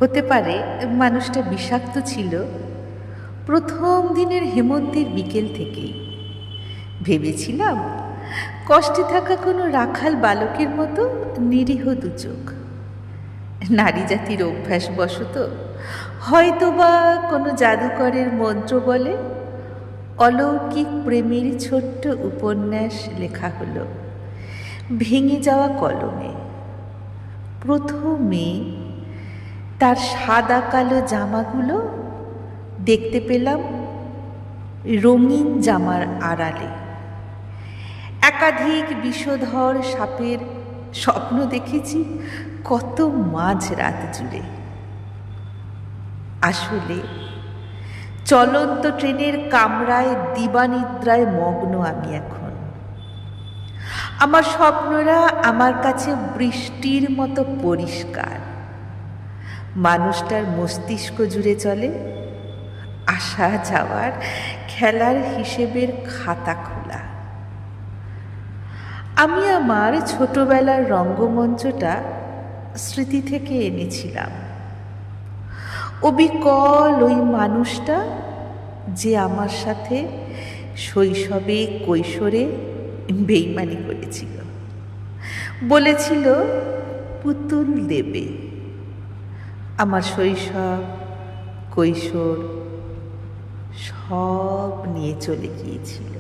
হতে পারে মানুষটা বিষাক্ত ছিল প্রথম দিনের হেমন্তের বিকেল থেকেই। ভেবেছিলাম কষ্টে থাকা কোনো রাখাল বালকের মতো নিরীহ দুচোখ। নারী জাতির অভ্যাসবশত হয়তোবা কোনো জাদুকরের মন্ত্র বলে অলৌকিক প্রেমের ছোট্ট উপন্যাস লেখা হলো ভেঙে যাওয়া কলমে। প্রথমে তার সাদা কালো জামাগুলো দেখতে পেলাম রঙিন জামার আড়ালে। একাধিক বিষধর সাপের স্বপ্ন দেখেছি কত মাঝরাত জুড়ে। আসলে চলন্ত ট্রেনের কামরায় দিবানিদ্রায় মগ্ন আমি এখন। আমার স্বপ্নরা আমার কাছে বৃষ্টির মতো পরিষ্কার। মানুষটার মস্তিষ্ক জুড়ে চলে আসা যাওয়ার খেলার হিসেবের খাতা খোলা। আমি আমার ছোটবেলার রঙ্গমঞ্চটা স্মৃতি থেকে এনেছিলাম। অবিকল ওই মানুষটা যে আমার সাথে শৈশবে কৈশোরে বেইমানি করেছিল, বলেছিল পুতুল দেবে। আমার শৈশব কৈশোর সব নিয়ে চলে গিয়েছিল।